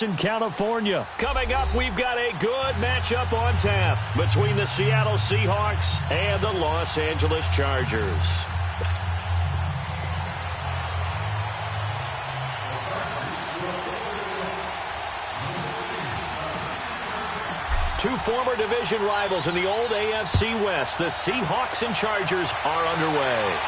in California. Coming up, we've got a good matchup on tap between the Seattle Seahawks and the Los Angeles Chargers. Two former division rivals in the old AFC West, the Seahawks and Chargers, are underway.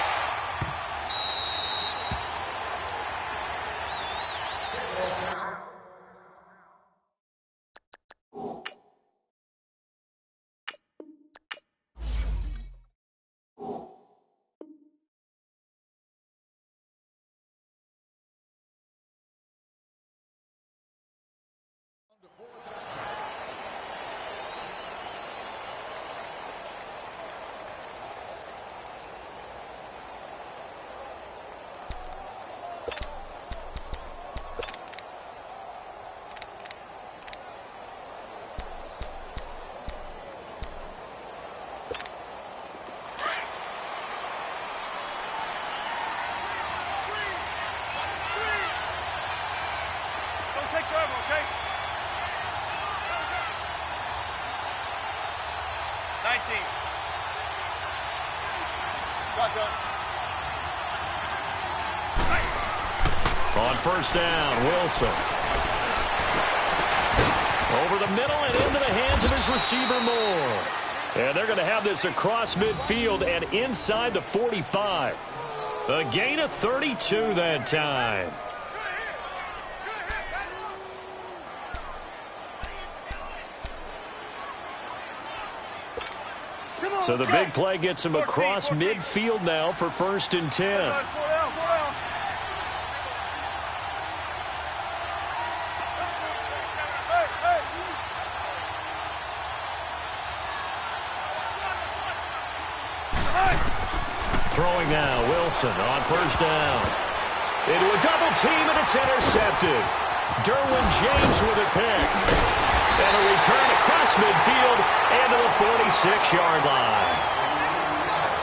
On first down, Wilson. Over the middle and into the hands of his receiver, Moore. And they're going to have this across midfield and inside the 45. A gain of 32 that time. So the big play gets him across midfield now for 1st and 10. Throwing now, Wilson on first down. Into a double team, and it's intercepted. Derwin James with it picked. And a return across midfield and to the 46-yard line.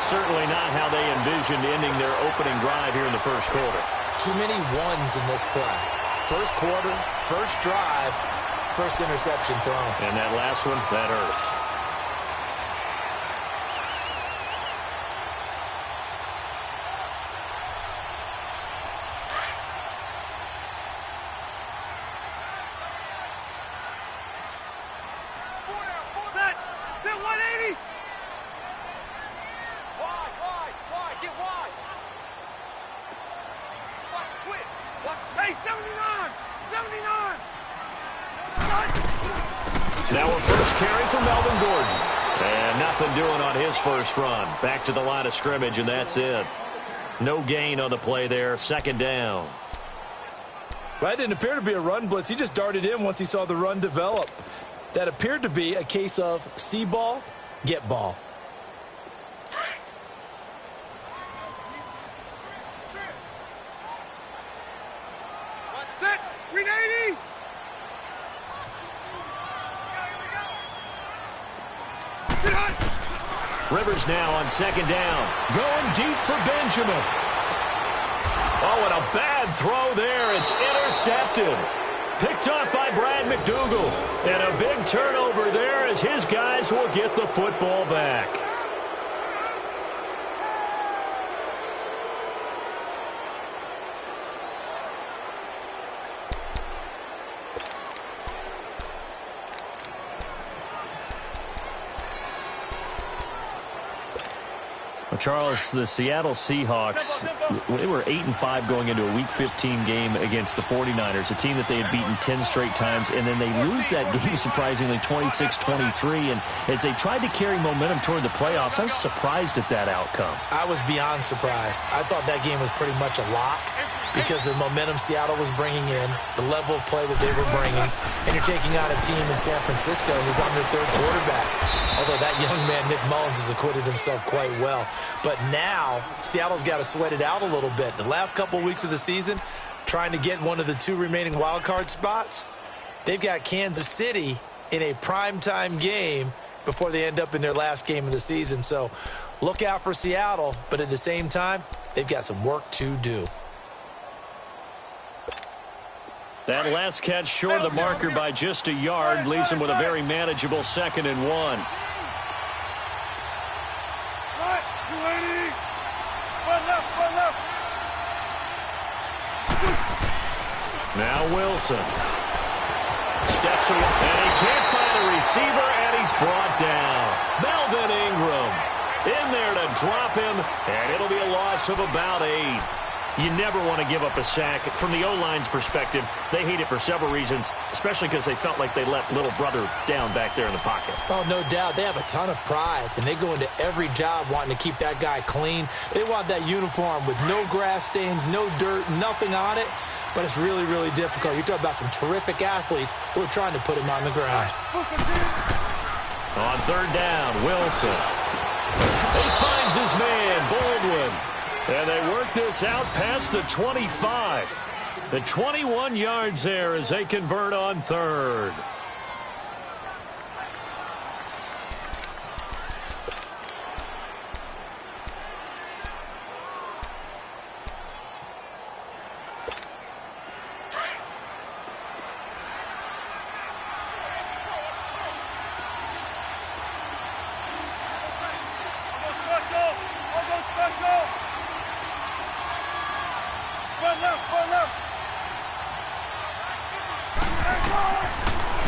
Certainly not how they envisioned ending their opening drive here in the first quarter. Too many ones in this play. First quarter, first drive, first interception thrown. And that last one, that hurts. Now a first carry for Melvin Gordon. And nothing doing on his first run. Back to the line of scrimmage, and that's it. No gain on the play there. 2nd down. Well, it didn't appear to be a run blitz. He just darted in once he saw the run develop. That appeared to be a case of see ball, get ball. Rivers now on 2nd down. Going deep for Benjamin. Oh, and a bad throw there. It's intercepted. Picked up by Brad McDougal. And a big turnover there as his guys will get the football back. Well, Charles, the Seattle Seahawks, they were 8-5 going into a Week 15 game against the 49ers, a team that they had beaten 10 straight times, and then they lose that game, surprisingly, 26-23. And as they tried to carry momentum toward the playoffs, I was surprised at that outcome. I was beyond surprised. I thought that game was pretty much a lock because the momentum Seattle was bringing in, the level of play that they were bringing, and you're taking on a team in San Francisco who's on their 3rd quarterback. Although that young man, Nick Mullins, has acquitted himself quite well. But now, Seattle's got to sweat it out a little bit. The last couple weeks of the season, trying to get one of the 2 remaining wild card spots, they've got Kansas City in a primetime game before they end up in their last game of the season. So look out for Seattle, but at the same time, they've got some work to do. That last catch short of the marker by just a yard leaves him with a very manageable 2nd and 1. Now Wilson steps away, and he can't find a receiver, and he's brought down. Melvin Ingram in there to drop him, and it'll be a loss of about 8. You never want to give up a sack. From the O-line's perspective, they hate it for several reasons, especially because they felt like they let little brother down back there in the pocket. Oh, no doubt. They have a ton of pride, and they go into every job wanting to keep that guy clean. They want that uniform with no grass stains, no dirt, nothing on it. But it's really, really difficult. You're talking about some terrific athletes who are trying to put him on the ground. On 3rd down, Wilson. He finds his man, Baldwin. And they work this out past the 25. The 21 yards there as they convert on 3rd.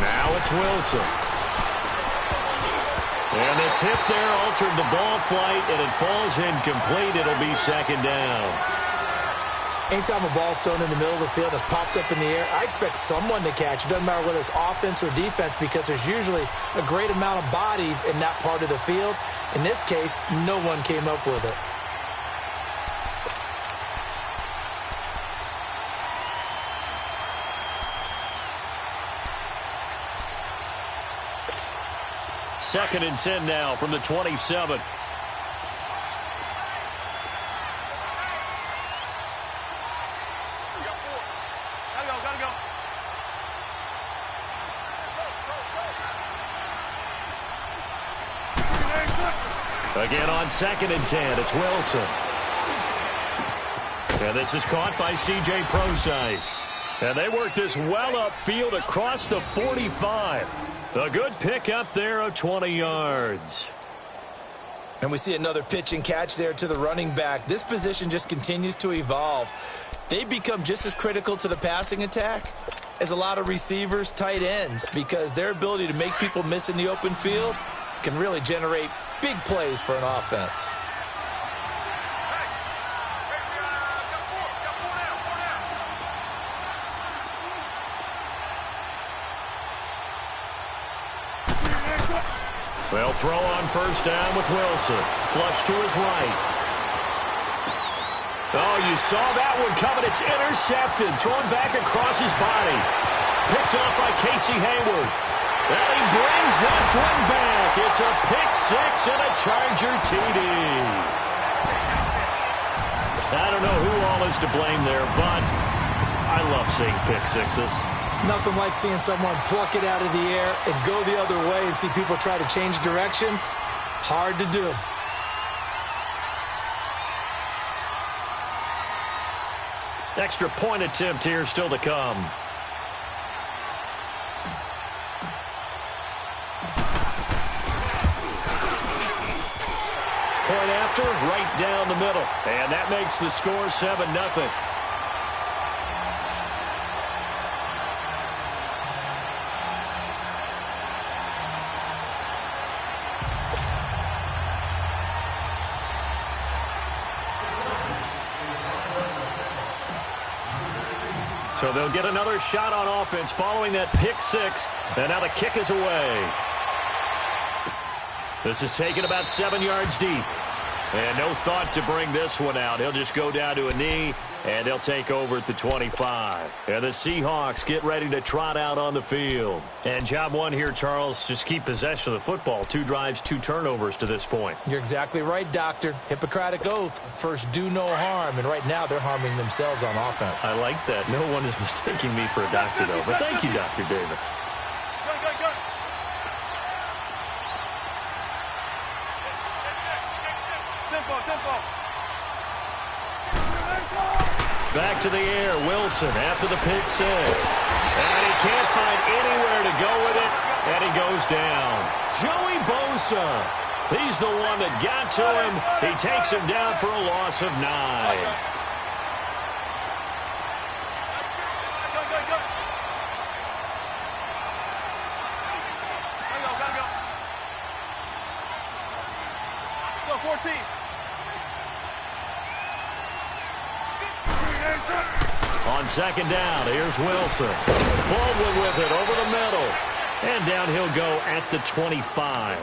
Now it's Wilson. And the tip there altered the ball flight, and it falls incomplete. It'll be 2nd down. Anytime a ball's thrown in the middle of the field, it's popped up in the air, I expect someone to catch. It doesn't matter whether it's offense or defense, because there's usually a great amount of bodies in that part of the field. In this case, no one came up with it. Second and 10 now from the 27. Again on 2nd and 10, it's Wilson. And this is caught by C.J. Prosise. And they work this well upfield across the 45. A good pick up there of 20 yards. And we see another pitch and catch there to the running back. This position just continues to evolve. They become just as critical to the passing attack as a lot of receivers, tight ends, because their ability to make people miss in the open field can really generate big plays for an offense. They'll throw on 1st down with Wilson. Flush to his right. Oh, you saw that one coming. It's intercepted. Thrown back across his body. Picked off by Casey Hayward. And he brings this one back. It's a pick 6 and a Charger TD. I don't know who all is to blame there, but I love seeing pick 6s. Nothing like seeing someone pluck it out of the air and go the other way and see people try to change directions. Hard to do. Extra point attempt here still to come. Point after, right down the middle. And that makes the score 7-0. So they'll get another shot on offense following that pick 6. And now the kick is away. This is taken about 7 yards deep. And no thought to bring this one out. He'll just go down to a knee, and they'll take over at the 25. And the Seahawks get ready to trot out on the field. And job one here, Charles, just keep possession of the football. 2 drives, 2 turnovers to this point. You're exactly right, Doctor. Hippocratic oath. First, do no harm. And right now, they're harming themselves on offense. I like that. No one is mistaking me for a doctor, though. But thank you, Dr. Davis. Back to the air, Wilson after the pick 6. And he can't find anywhere to go with it, and he goes down. Joey Bosa, he's the one that got to him. He takes him down for a loss of 9. On second down, here's Wilson. Baldwin with it over the middle. And down he'll go at the 25.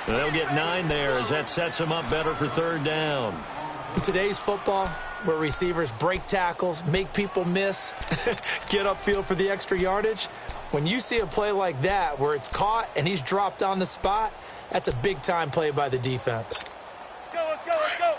They'll get 9 there as that sets him up better for third down. In today's football, where receivers break tackles, make people miss, get upfield for the extra yardage, when you see a play like that where it's caught and he's dropped on the spot, that's a big-time play by the defense. Let's go, let's go.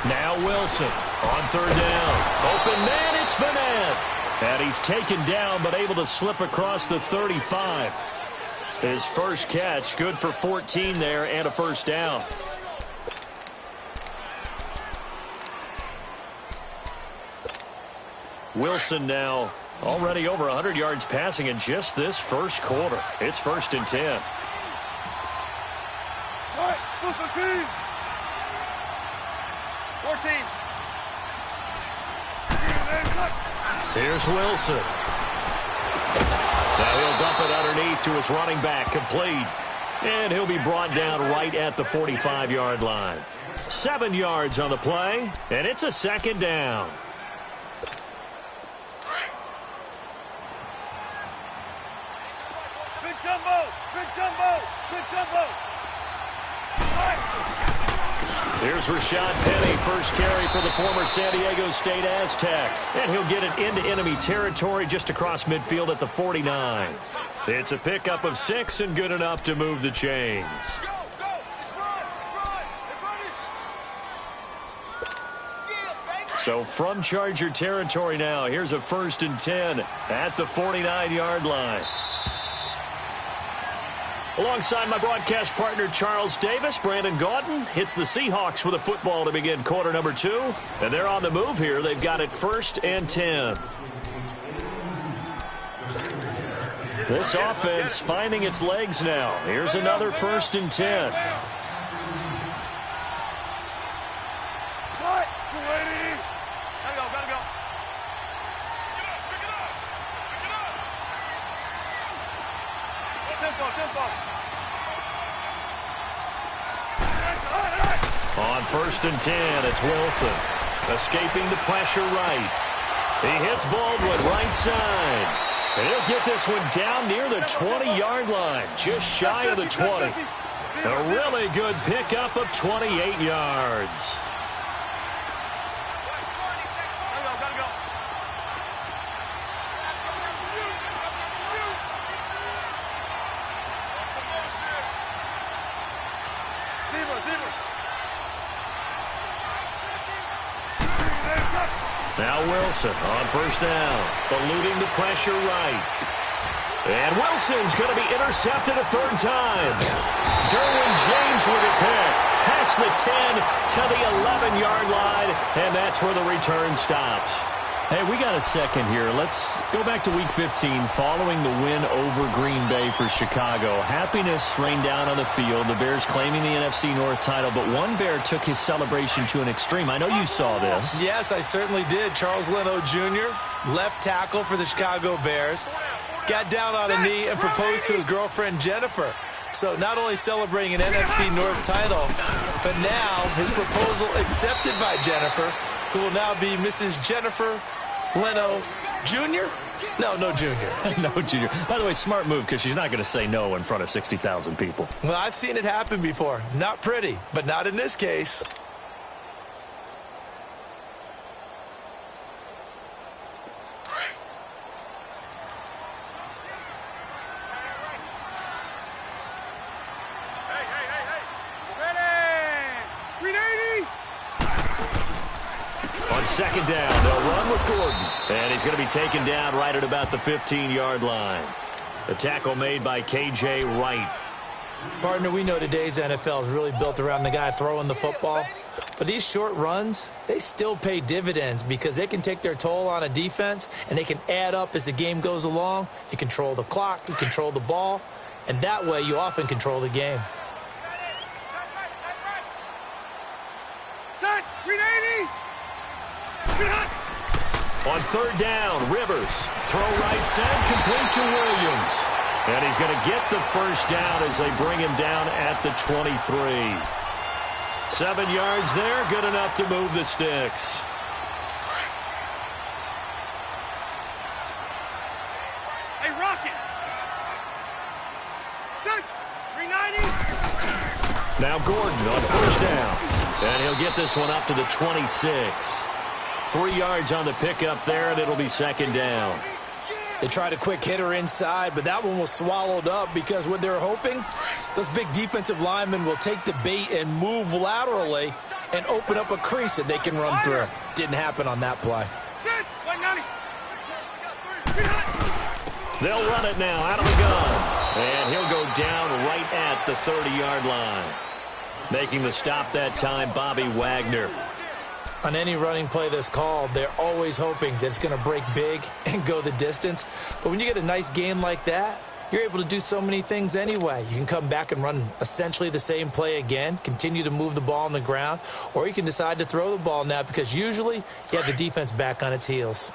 Now Wilson on third down. Open man, it's Bennett. And he's taken down but able to slip across the 35. His first catch, good for 14 there and a first down. Wilson now already over 100 yards passing in just this first quarter. It's 1st and 10. Right, 14. Here's Wilson. Now he'll dump it underneath to his running back, complete. And he'll be brought down right at the 45-yard line. 7 yards on the play, and it's a second down. Big jumbo, big jumbo, big jumbo. Here's Rashad Penny, first carry for the former San Diego State Aztec. And he'll get it into enemy territory just across midfield at the 49. It's a pickup of 6 and good enough to move the chains. So from Charger territory now, here's a 1st and 10 at the 49-yard line. Alongside my broadcast partner, Charles Davis, Brandon Gaudin hits the Seahawks with a football to begin quarter number 2. And they're on the move here. They've got it 1st and 10. This offense finding its legs now. Here's another 1st and 10. Gotta go. Tempo. On 1st and 10, it's Wilson. Escaping the pressure right. He hits Baldwin right side. And he'll get this one down near the 20-yard line, just shy of the 20. A really good pickup of 28 yards. Gotta go. Now Wilson on 1st down, eluding the pressure right. And Wilson's going to be intercepted a 3rd time. Derwin James with a pick. Past the 10 to the 11-yard line, and that's where the return stops. Hey, we got a second here. Let's go back to Week 15 following the win over Green Bay for Chicago. Happiness rained down on the field. The Bears claiming the NFC North title, but one Bear took his celebration to an extreme. I know you saw this. Yes, I certainly did. Charles Leno Jr., left tackle for the Chicago Bears, got down on a knee and proposed to his girlfriend Jennifer. So not only celebrating an NFC North title, but now his proposal accepted by Jennifer, who will now be Mrs. Jennifer Leno Jr.? No Jr. No, Junior. By the way, smart move because she's not going to say no in front of 60,000 people. Well, I've seen it happen before. Not pretty, but not in this case. second down. They'll run with Gordon. And he's going to be taken down right at about the 15-yard line. The tackle made by K.J. Wright. Partner, we know today's NFL is really built around the guy throwing the football. But these short runs, they still pay dividends because they can take their toll on a defense, and they can add up as the game goes along. You control the clock, you control the ball, and that way you often control the game. On third down, Rivers. Throw right side, complete to Williams. And he's going to get the first down as they bring him down at the 23. 7 yards there, good enough to move the sticks. Hey, Rocket! Set! 390! Now Gordon on first down. And he'll get this one up to the 26. 3 yards on the pickup there, and it'll be second down. They tried a quick hitter inside, but that one was swallowed up because what they're hoping, those big defensive linemen will take the bait and move laterally and open up a crease that they can run through. Didn't happen on that play. They'll run it now out of the gun. And he'll go down right at the 30-yard line. Making the stop that time, Bobby Wagner. On any running play that's called, they're always hoping that it's going to break big and go the distance. But when you get a nice gain like that, you're able to do so many things anyway. You can come back and run essentially the same play again, continue to move the ball on the ground, or you can decide to throw the ball now because usually you have the defense back on its heels.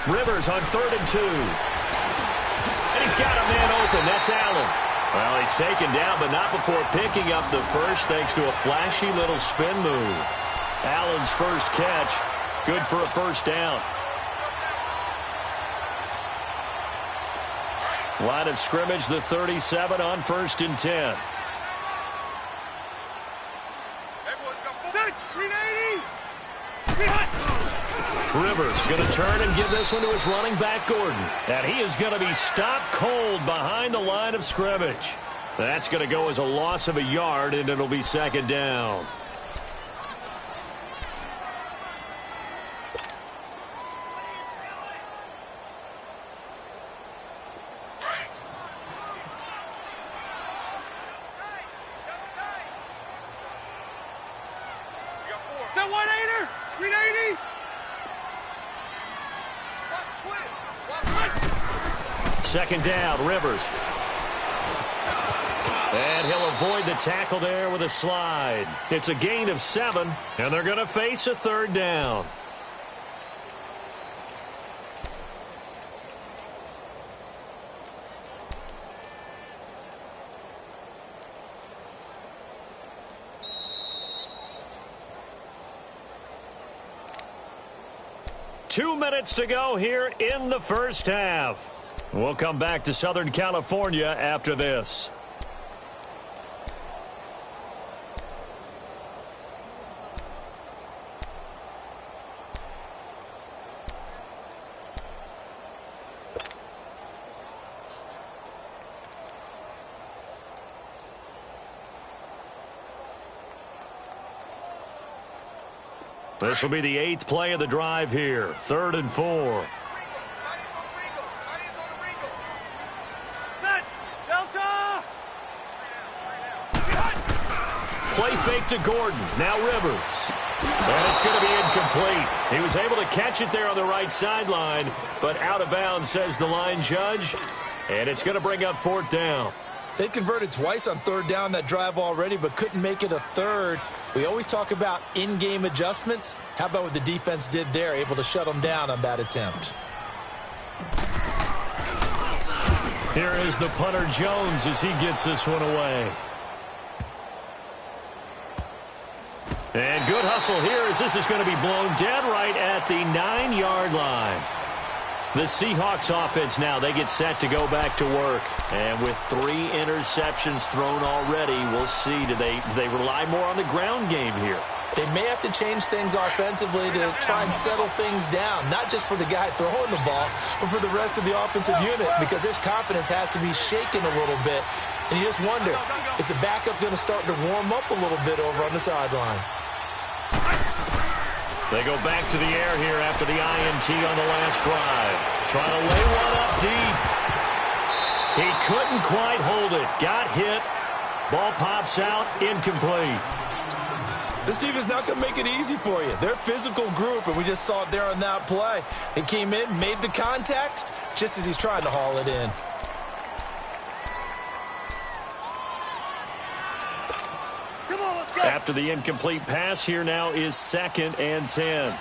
Rivers on 3rd and 2. And he's got a man open. That's Allen. Well, he's taken down, but not before picking up the first thanks to a flashy little spin move. Allen's first catch, good for a first down. Line of scrimmage, the 37 on 1st and 10. Rivers going to turn and give this one to his running back, Gordon. And he is going to be stopped cold behind the line of scrimmage. That's going to go as a loss of a yard, and it'll be second down. Second down, Rivers. And he'll avoid the tackle there with a slide. It's a gain of 7, and they're going to face a third down. Two minutes to go here in the first half. We'll come back to Southern California after this. This will be the 8th play of the drive here. 3rd and 4. Play fake to Gordon. Now Rivers. And it's going to be incomplete. He was able to catch it there on the right sideline, but out of bounds, says the line judge. And it's going to bring up 4th down. They converted twice on 3rd down that drive already, but couldn't make it a 3rd. We always talk about in-game adjustments. How about what the defense did there, able to shut them down on that attempt? Here is the punter Jones as he gets this one away. And good hustle here as this is going to be blown dead right at the 9-yard line. The Seahawks offense now, they get set to go back to work. And with 3 interceptions thrown already, we'll see. Do they rely more on the ground game here? They may have to change things offensively to try and settle things down, not just for the guy throwing the ball, but for the rest of the offensive unit, because their confidence has to be shaken a little bit. And you just wonder, is the backup going to start to warm up a little bit over on the sideline? They go back to the air here after the INT on the last drive. Trying to lay one up deep. He couldn't quite hold it. Got hit. Ball pops out. Incomplete. This defense is not going to make it easy for you. They're a physical group, and we just saw it there on that play. They came in, made the contact, just as he's trying to haul it in. Come on, let's go. After the incomplete pass, here now is 2nd and 10. 14.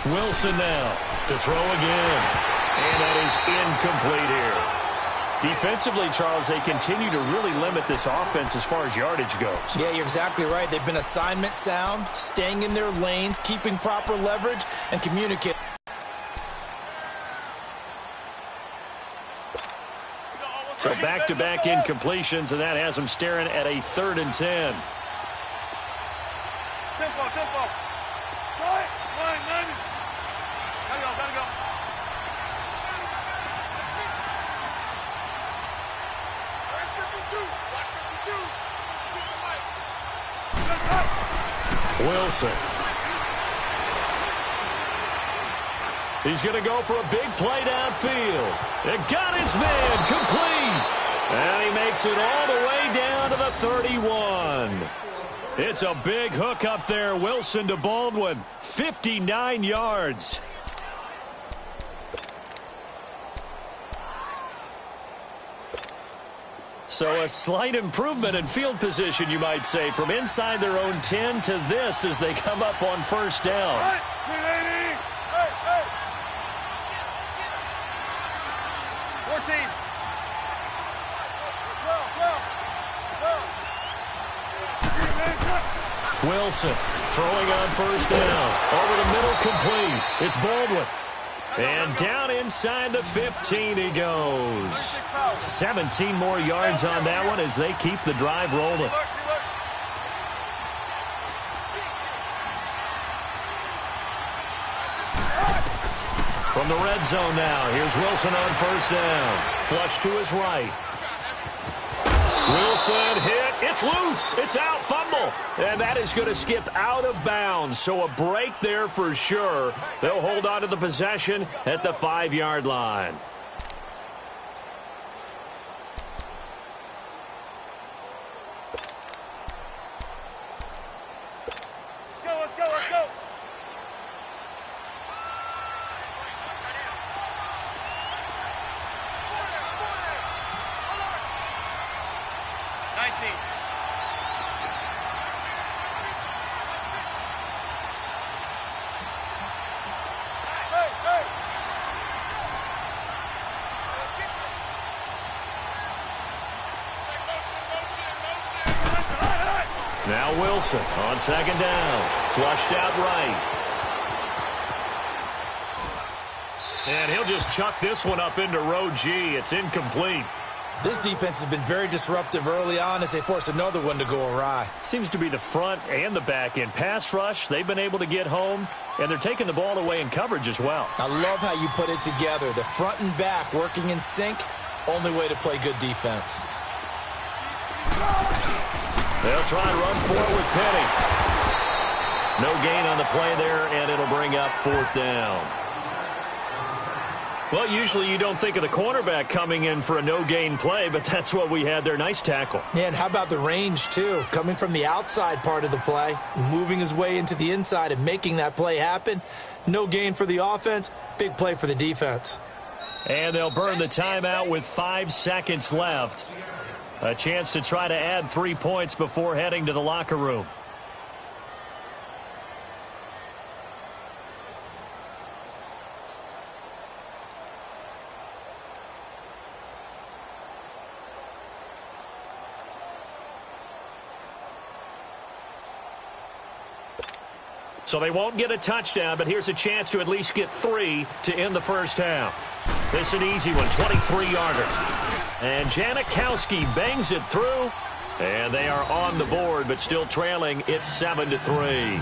14. Wilson now to throw again. And that is incomplete here. Defensively, Charles, they continue to really limit this offense as far as yardage goes. Yeah, you're exactly right. They've been assignment sound, staying in their lanes, keeping proper leverage, and communicating. So back-to-back incompletions, and that has them staring at a 3rd and 10. Tempo. Start. Line, 90. Gotta go. Wilson. He's going to go for a big play downfield. It got his man complete. And he makes it all the way down to the 31. It's a big hook up there. Wilson to Baldwin. 59 yards. So a slight improvement in field position, you might say, from inside their own 10 to this as they come up on 1st down. 14. Wilson throwing on 1st down. Over the middle, complete. It's Baldwin. And down inside the 15 he goes. 17 more yards on that one as they keep the drive rolling. From the red zone now, here's Wilson on 1st down. Flush to his right. Wilson hit. It's loose. It's out. Fumble. And that is going to skip out of bounds. So a break there for sure. They'll hold on to the possession at the 5-yard line. Let's go. 19. Now Wilson on 2nd down. Flushed out right. And he'll just chuck this one up into row G. It's incomplete. This defense has been very disruptive early on as they force another one to go awry. Seems to be the front and the back end. Pass rush, they've been able to get home, and they're taking the ball away in coverage as well. I love how you put it together. The front and back working in sync, only way to play good defense. They'll try and run for it with Penny. No gain on the play there, and it'll bring up 4th down. Well, usually you don't think of the cornerback coming in for a no-gain play, but that's what we had there. Nice tackle. Yeah, and how about the range, too? Coming from the outside part of the play, moving his way into the inside and making that play happen. No gain for the offense, big play for the defense. And they'll burn the timeout with 5 seconds left. A chance to try to add 3 points before heading to the locker room. So they won't get a touchdown, but here's a chance to at least get 3 to end the first half. This is an easy one, 23-yarder. And Janikowski bangs it through, and they are on the board, but still trailing. It's 7-3.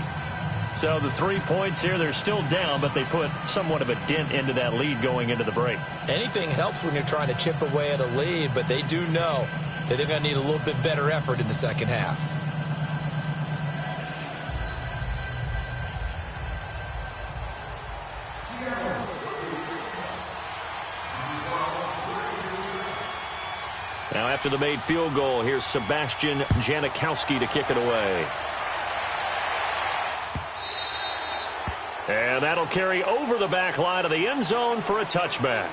So the 3 points here, they're still down, but they put somewhat of a dent into that lead going into the break. Anything helps when you're trying to chip away at a lead, but they do know that they're going to need a little bit better effort in the second half. Now after the made field goal, here's Sebastian Janikowski to kick it away. And that'll carry over the back line of the end zone for a touchback.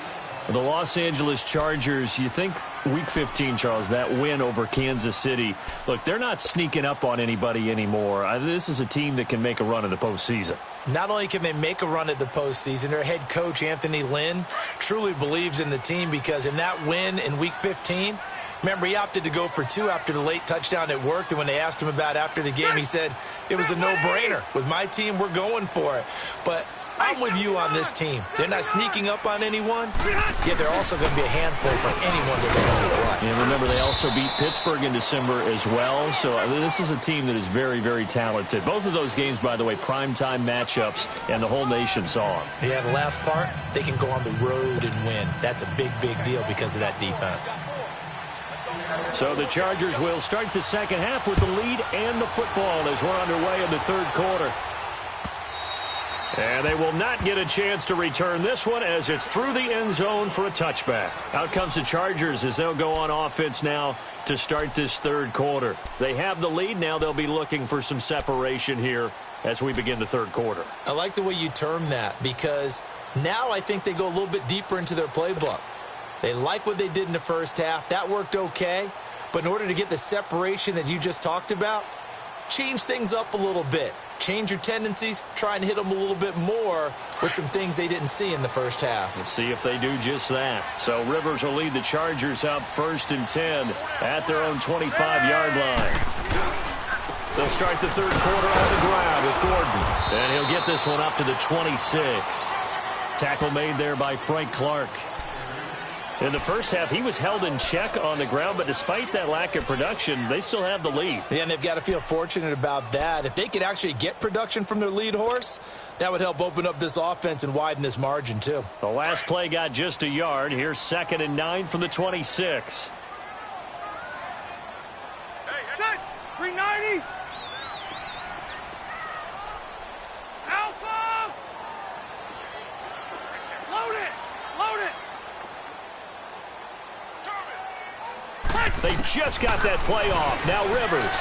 The Los Angeles Chargers, you think Week 15, Charles, that win over Kansas City. Look, they're not sneaking up on anybody anymore. This is a team that can make a run in the postseason. Not only can they make a run at the postseason, their head coach, Anthony Lynn, truly believes in the team because in that win in Week 15, remember, he opted to go for 2 after the late touchdown. It worked, and when they asked him about after the game, he said, it was a no-brainer. With my team, we're going for it. But I'm with you on this team. They're not sneaking up on anyone, yet they're also going to be a handful for anyone that they want to play. And remember, they also beat Pittsburgh in December as well. So this is a team that is very, very talented. Both of those games, by the way, primetime matchups, and the whole nation saw them. Yeah, the last part, they can go on the road and win. That's a big, big deal because of that defense. So the Chargers will start the second half with the lead and the football as we're underway in the third quarter. And they will not get a chance to return this one as it's through the end zone for a touchback. Out comes the Chargers as they'll go on offense now to start this third quarter. They have the lead now. They'll be looking for some separation here as we begin the third quarter. I like the way you term that because now I think they go a little bit deeper into their playbook. They like what they did in the first half. That worked okay. But in order to get the separation that you just talked about, change things up a little bit. Change your tendencies. Try and hit them a little bit more with some things they didn't see in the first half. Let's see if they do just that. So Rivers will lead the Chargers up 1st and 10 at their own 25-yard line. They'll start the third quarter on the ground with Gordon. And he'll get this one up to the 26. Tackle made there by Frank Clark. In the first half, he was held in check on the ground, but despite that lack of production, they still have the lead. Yeah, and they've got to feel fortunate about that. If they could actually get production from their lead horse, that would help open up this offense and widen this margin, too. The last play got just a yard. Here's 2nd and 9 from the 26. Hey, 390. Alpha. Load it. Load it. They just got that play off. Now Rivers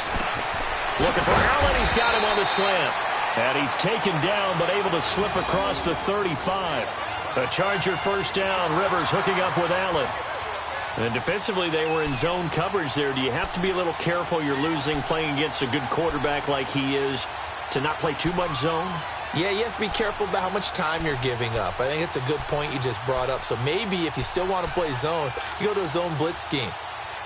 looking for Allen. He's got him on the slant. And he's taken down but able to slip across the 35. A Charger first down. Rivers hooking up with Allen. And defensively, they were in zone coverage there. Do you have to be a little careful? You're losing playing against a good quarterback like he is to not play too much zone? Yeah, you have to be careful about how much time you're giving up. I think it's a good point you just brought up. So maybe if you still want to play zone, you go to a zone blitz scheme.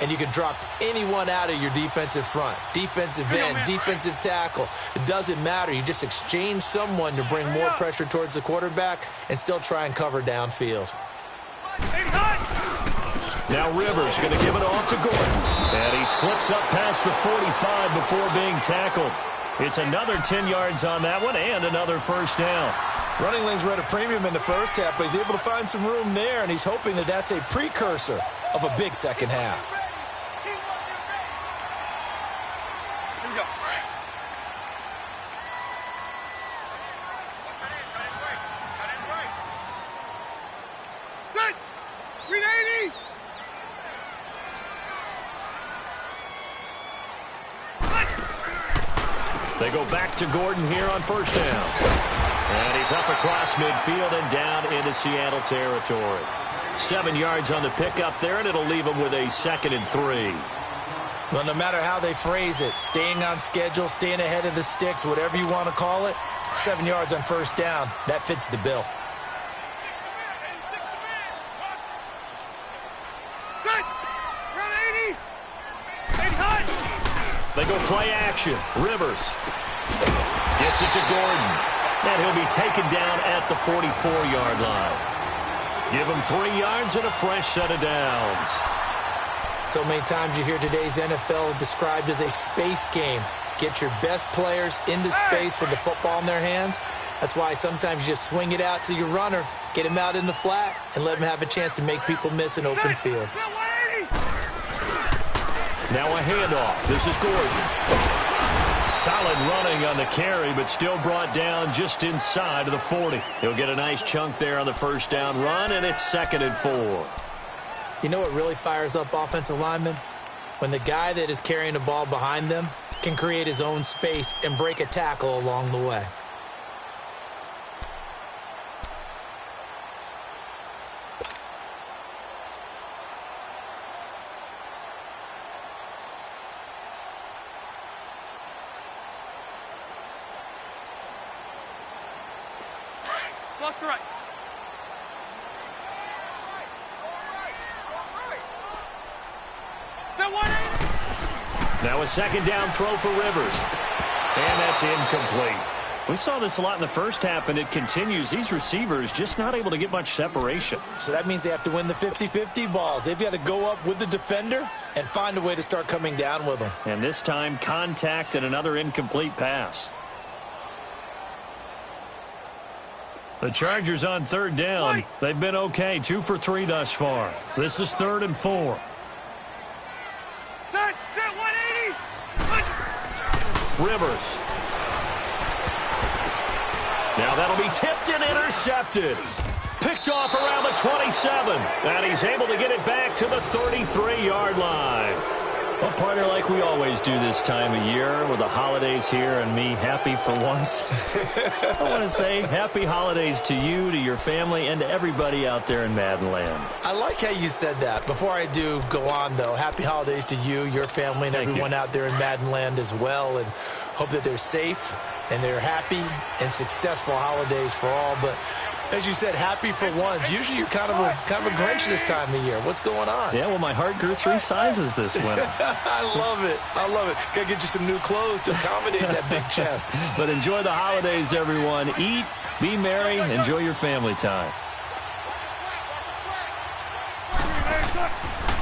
And you can drop anyone out of your defensive front, defensive end, defensive tackle. It doesn't matter. You just exchange someone to bring more pressure towards the quarterback and still try and cover downfield. Now Rivers going to give it off to Gordon. And he slips up past the 45 before being tackled. It's another 10 yards on that one and another first down. Running lanes were at a premium in the first half, but he's able to find some room there, and he's hoping that that's a precursor of a big second half. They go back to Gordon here on first down. And he's up across midfield and down into Seattle territory. 7 yards on the pickup there, and it'll leave him with a 2nd and 3. Well, no matter how they phrase it, staying on schedule, staying ahead of the sticks, whatever you want to call it, 7 yards on first down, that fits the bill. They go play action. Rivers Gets it to Gordon. And he'll be taken down at the 44-yard line. Give him 3 yards and a fresh set of downs. So many times you hear today's NFL described as a space game. Get your best players into space with the football in their hands. That's why sometimes you just swing it out to your runner, get him out in the flat, and let him have a chance to make people miss an open field. Now a handoff. This is Gordon. Solid running on the carry, but still brought down just inside of the 40. He'll get a nice chunk there on the first down run, and it's 2nd and 4. You know what really fires up offensive linemen? When the guy that is carrying the ball behind them can create his own space and break a tackle along the way. Lost to right. Now a 2nd down throw for Rivers. And that's incomplete. We saw this a lot in the first half, and it continues. These receivers just not able to get much separation. So that means they have to win the 50-50 balls. They've got to go up with the defender and find a way to start coming down with them. And this time, contact and another incomplete pass. The Chargers on 3rd down. They've been okay, 2 for 3 thus far. This is 3rd and 4. Set 180. Rivers. Now that'll be tipped and intercepted. Picked off around the 27. And he's able to get it back to the 33-yard line. Well, partner, like we always do this time of year with the holidays here and me happy for once. I want to say happy holidays to you, to your family, and to everybody out there in Madden Land. I like how you said that. Before I do go on, though, happy holidays to you, your family, and everyone out there in Madden Land as well. And hope that they're safe and they're happy and successful holidays for all. But as you said, happy for once. Usually you're kind of a Grinch this time of year. What's going on? Yeah, well, my heart grew 3 sizes this winter. I love it. I love it. Got to get you some new clothes to accommodate that big chest. But enjoy the holidays, everyone. Eat, be merry, enjoy your family time.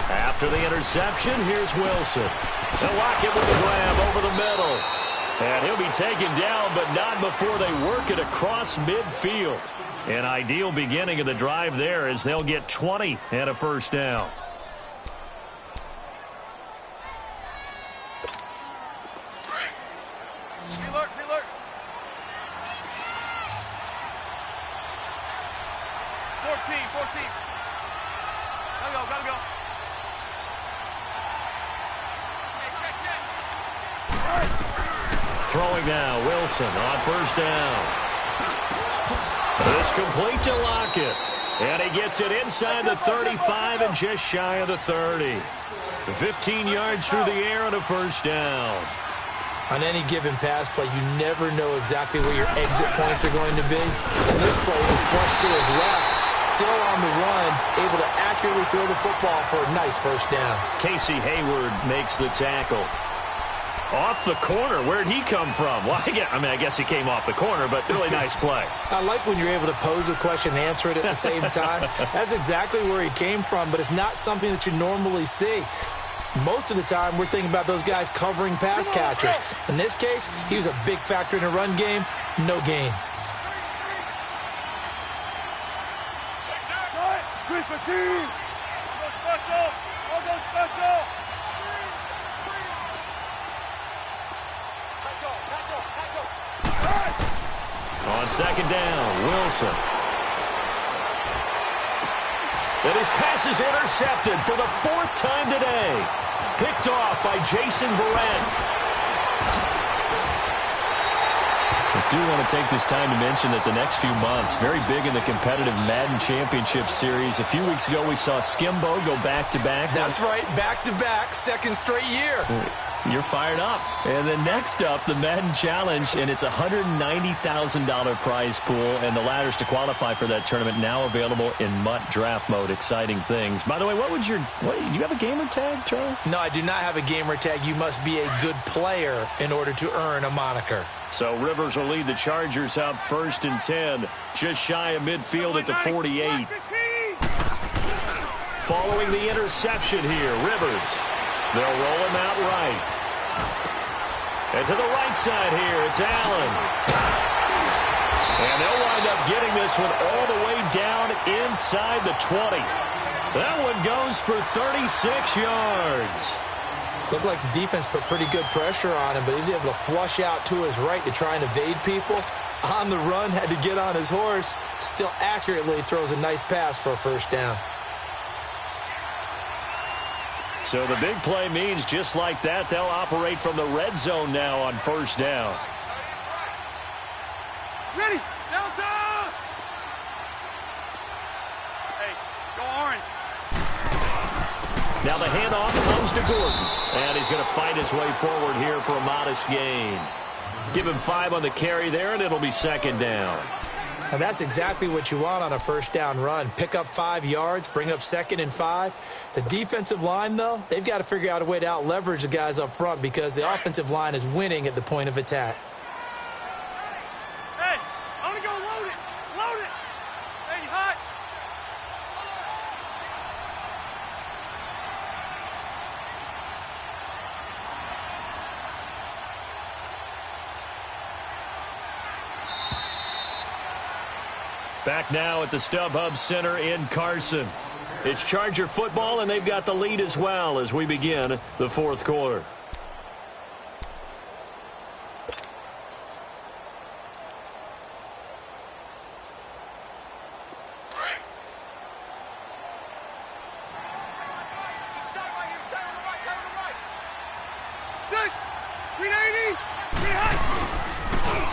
After the interception, here's Wilson. They'll lock it with the grab over the middle. And he'll be taken down, but not before they work it across midfield. An ideal beginning of the drive there as they'll get 20 and a first down. Alert. Alert. 14. Gotta go. Throwing now, Wilson on first down. This complete to Lockett. And he gets it inside the 35 and just shy of the 30. 15 yards through the air and a first down. On any given pass play, you never know exactly where your exit points are going to be. And this play was flushed to his left, still on the run, able to accurately throw the football for a nice first down. Casey Hayward makes the tackle. Off the corner. Where'd he come from? Well, I guess he came off the corner, but really nice play. I like when you're able to pose a question and answer it at the same time. That's exactly where he came from, but it's not something that you normally see. Most of the time, we're thinking about those guys covering pass catchers. In this case, he was a big factor in the run game. No gain. Good fatigue. I'll go special. On second down, Wilson. And his pass is intercepted for the 4th time today. Picked off by Jason Verrett. I do want to take this time to mention that the next few months, very big in the competitive Madden Championship Series. A few weeks ago, we saw Skimbo go back-to-back. That's right, back-to-back, second straight year. You're fired up. And then next up, the Madden Challenge, and it's a $190,000 prize pool, and the ladders to qualify for that tournament now available in MUT draft mode. Exciting things. By the way, do you have a gamer tag, Charlie? No, I do not have a gamer tag. You must be a good player in order to earn a moniker. So Rivers will lead the Chargers up 1st and 10, just shy of midfield at the 48. Following the interception here, Rivers. They'll roll him out right. And to the right side here, it's Allen. And they'll wind up getting this one all the way down inside the 20. That one goes for 36 yards. Looked like the defense put pretty good pressure on him, but he's able to flush out to his right to try and evade people. On the run, had to get on his horse. Still accurately throws a nice pass for a first down. So the big play means just like that, they'll operate from the red zone now on first down. Ready. Downtown. Hey, go orange. Now the handoff comes to Gordon. And he's going to fight his way forward here for a modest gain. Give him 5 on the carry there, and it'll be 2nd down. And that's exactly what you want on a first down run. Pick up 5 yards, bring up 2nd and 5. The defensive line, though, they've got to figure out a way to out-leverage the guys up front because the offensive line is winning at the point of attack. Hey, I'm going to go load it. Load it. Hey, you hot? Back now at the StubHub Center in Carson. It's Charger football, and they've got the lead as well as we begin the 4th quarter.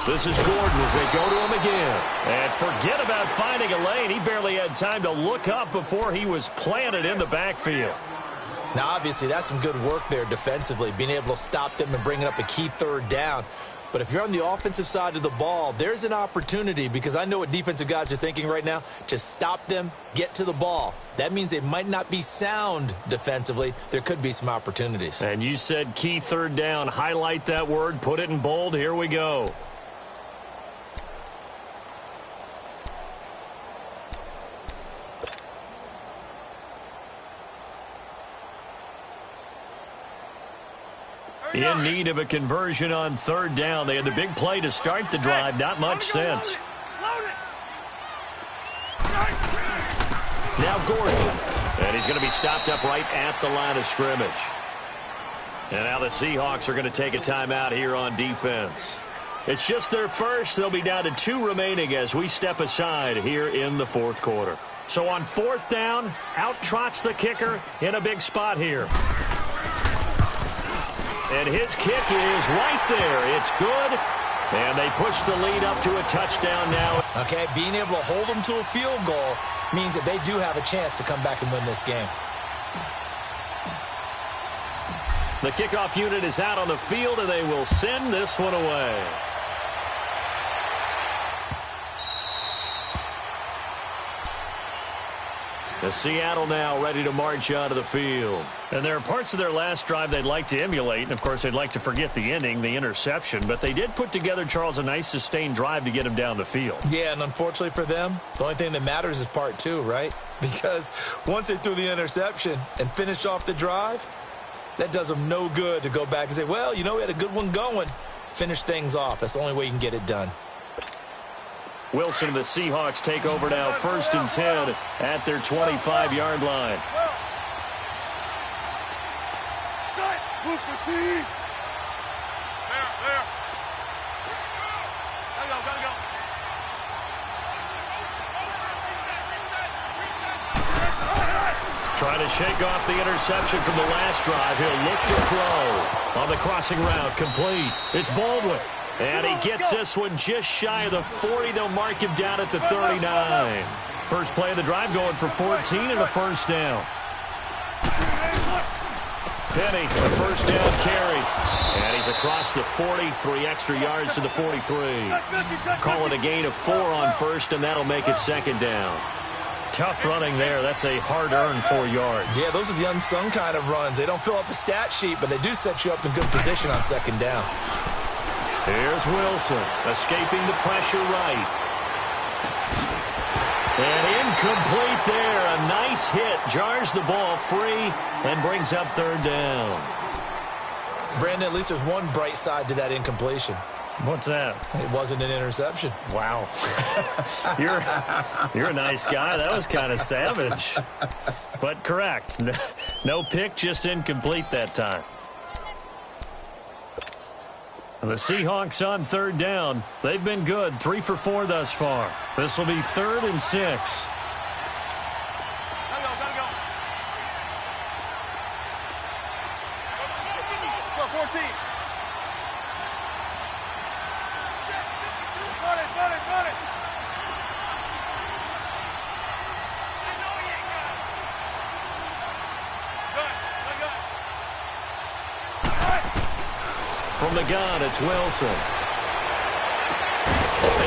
This is Gordon as they go to him again. And forget about finding a lane. He barely had time to look up before he was planted in the backfield. Now, obviously, that's some good work there defensively, being able to stop them and bringing up a key 3rd down. But if you're on the offensive side of the ball, there's an opportunity because I know what defensive guys are thinking right now. Just stop them, get to the ball. That means they might not be sound defensively. There could be some opportunities. And you said key 3rd down. Highlight that word. Put it in bold. Here we go. In need of a conversion on 3rd down. They had the big play to start the drive. Not much sense. Now Gordon. And he's going to be stopped up right at the line of scrimmage. And now the Seahawks are going to take a timeout here on defense. It's just their first. They'll be down to 2 remaining as we step aside here in the 4th quarter. So on 4th down, out trots the kicker in a big spot here. And his kick is right there. It's good. And they push the lead up to a touchdown now. Okay, being able to hold them to a field goal means that they do have a chance to come back and win this game. The kickoff unit is out on the field, and they will send this one away. The Seattle now ready to march onto the field. And there are parts of their last drive they'd like to emulate. And, of course, they'd like to forget the ending, the interception. But they did put together, Charles, a nice sustained drive to get him down the field. Yeah, and unfortunately for them, the only thing that matters is part 2, right? Because once they threw the interception and finished off the drive, that does them no good to go back and say, well, you know, we had a good one going. Finish things off. That's the only way you can get it done. Wilson and the Seahawks take over now, 1st and 10 at their 25-yard line. Trying to shake off the interception from the last drive. He'll look to throw on the crossing route. Complete. It's Baldwin. And he gets this one just shy of the 40. They'll mark him down at the 39. First play of the drive going for 14 and a first down. Penny, a first down carry. And he's across the 40, 3 extra yards to the 43. Call it a gain of 4 on first, and that'll make it second down. Tough running there. That's a hard-earned 4 yards. Yeah, those are the unsung kind of runs. They don't fill up the stat sheet, but they do set you up in good position on second down. Here's Wilson, escaping the pressure right. And incomplete there. A nice hit. Jars the ball free and brings up third down. Brandon, at least there's one bright side to that incompletion. What's that? It wasn't an interception. Wow. You're a nice guy. That was kind of savage. But correct. No pick, just incomplete that time. The Seahawks on third down. They've been good. 3 for 4 thus far. This will be 3rd and 6. Gotta go. Go, 14. Run it. I know he ain't got it. Good. From the gun, it's Wilson.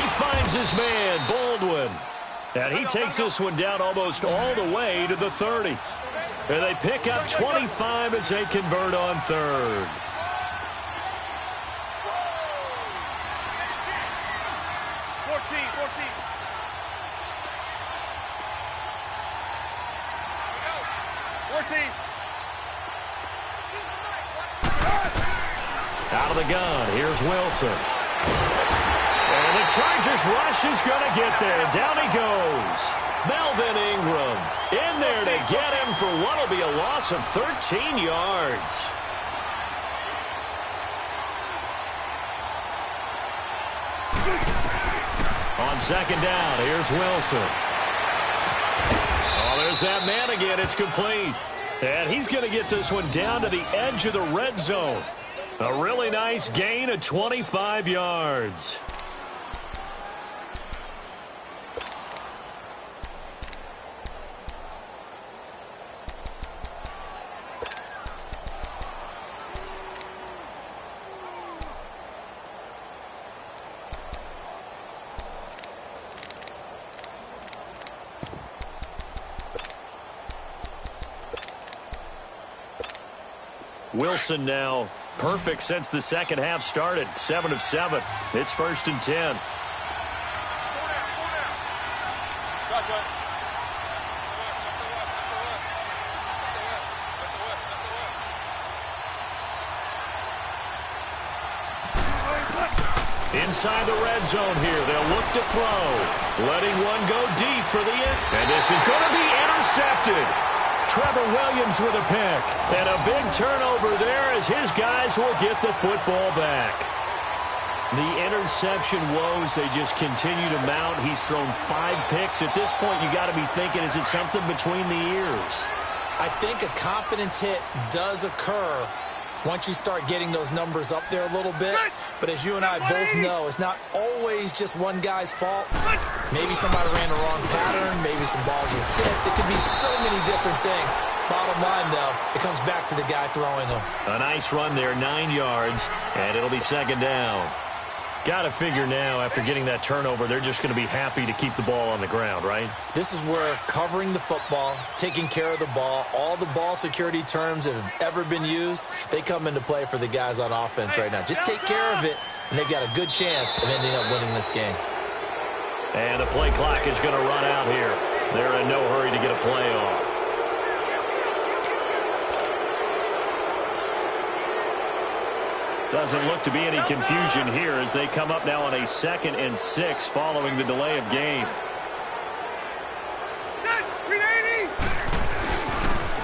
He finds his man, Baldwin. And he takes this one down almost all the way to the 30. And they pick up 25 as they convert on third. Out of the gun, here's Wilson. And the Chargers rush is going to get there. Down he goes. Melvin Ingram in there to get him for what will be a loss of 13 yards. On second down, here's Wilson. Oh, there's that man again. It's complete. And he's going to get this one down to the edge of the red zone. A really nice gain of 25 yards. Wilson now perfect since the second half started. 7 of 7. It's 1st and 10. Inside the red zone here. They'll look to throw. Letting one go deep for the end. And this is going to be intercepted. Trevor Williams with a pick. And a big turnover there as his guys will get the football back. The interception woes, they just continue to mount. He's thrown 5 picks. At this point, you got to be thinking, is it something between the ears? I think a confidence hit does occur once you start getting those numbers up there a little bit. But as you and I both know, it's not always just one guy's fault. Maybe somebody ran the wrong pattern. Maybe some balls were tipped. It could be so many different things. Bottom line, though, it comes back to the guy throwing them. A nice run there, 9 yards, and it'll be second down. Got to figure now, after getting that turnover, they're just going to be happy to keep the ball on the ground, right? This is where covering the football, taking care of the ball, all the ball security terms that have ever been used, they come into play for the guys on offense right now. Just take care of it, and they've got a good chance of ending up winning this game. And the play clock is going to run out here. They're in no hurry to get a play off. Doesn't look to be any confusion here as they come up now on a 2nd and 6 following the delay of game.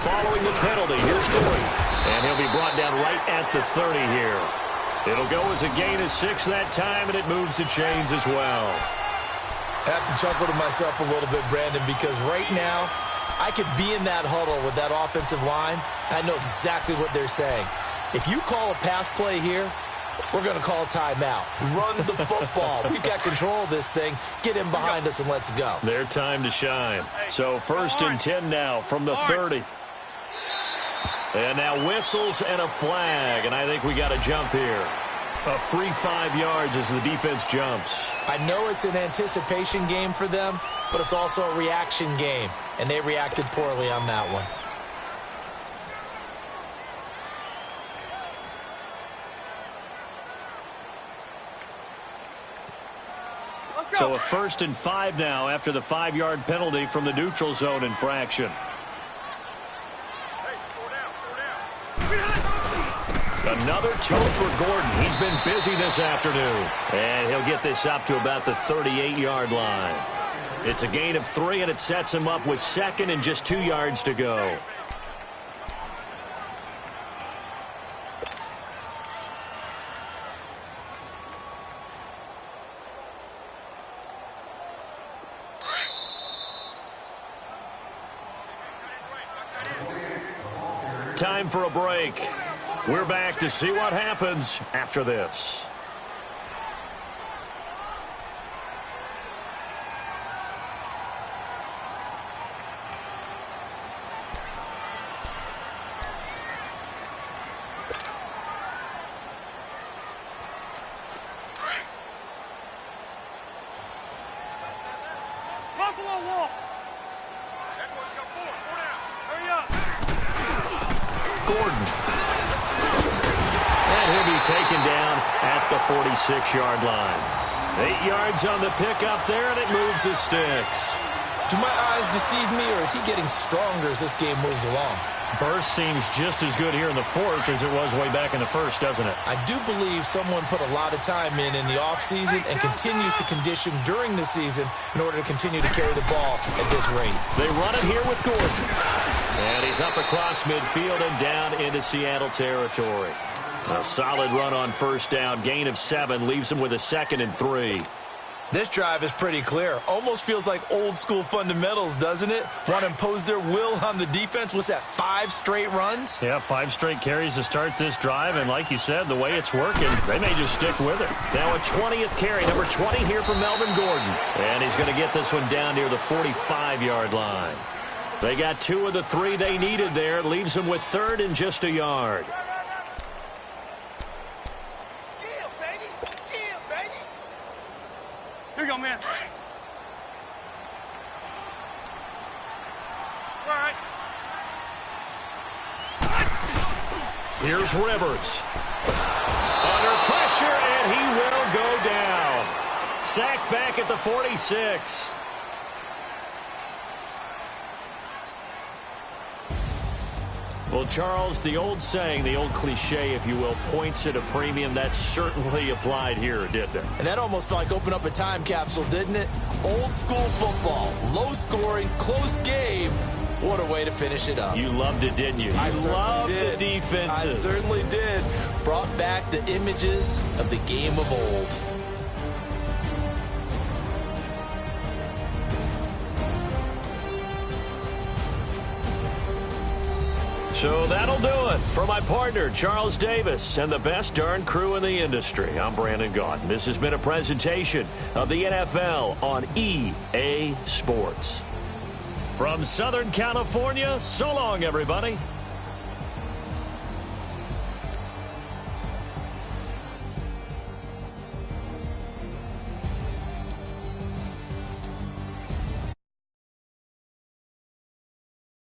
Following the penalty, here's Gordon. And he'll be brought down right at the 30 here. It'll go as a gain of 6 that time, and it moves the chains as well. I have to chuckle to myself a little bit, Brandon, because right now I could be in that huddle with that offensive line. I know exactly what they're saying. If you call a pass play here, we're going to call a timeout. Run the football. We've got control of this thing. Get in behind us and let's go. Their time to shine. So 1st and 10 now from the 30. And now whistles and a flag, and I think we got a jump here. A free 5 yards as the defense jumps. I know it's an anticipation game for them, but it's also a reaction game, and they reacted poorly on that one. So a 1st and 5 now after the 5-yard penalty from the neutral zone infraction. Another toe for Gordon. He's been busy this afternoon. And he'll get this up to about the 38-yard line. It's a gain of 3, and it sets him up with 2nd and just 2 yards to go. Time for a break. We're back to see what happens after this. Buffalo Wolf. Hurry up. Gordon. And he'll be taken down at the 46-yard line. 8 yards on the pickup there, and it moves the sticks. Do my eyes deceive me, or is he getting stronger as this game moves along? Burst seems just as good here in the 4th as it was way back in the 1st, doesn't it? I do believe someone put a lot of time in the offseason and continues to condition during the season in order to continue to carry the ball at this rate. They run it here with Gordon. And he's up across midfield and down into Seattle territory. A solid run on 1st down. Gain of 7 leaves him with a 2nd and 3. This drive is pretty clear. Almost feels like old school fundamentals, doesn't it? Want to impose their will on the defense. What's that, 5 straight runs? Yeah, 5 straight carries to start this drive. And like you said, the way it's working, they may just stick with it. Now a 20th carry, number 20 here for Melvin Gordon. And he's going to get this one down near the 45-yard line. They got 2 of the 3 they needed there. Leaves them with 3rd and just a yard. Here you go, man. All right. Here's Rivers. Under pressure, and he will go down. Sacked back at the 46. Well, Charles, the old saying, the old cliche, if you will, points at a premium. That certainly applied here, didn't it? And that almost felt like open up a time capsule, didn't it? Old school football, low scoring, close game. What a way to finish it up. You loved it, didn't you? You loved the defenses. I certainly did. Brought back the images of the game of old. So that'll do it. For my partner, Charles Davis, and the best darn crew in the industry, I'm Brandon Gaudin. This has been a presentation of the NFL on EA Sports. From Southern California, so long, everybody.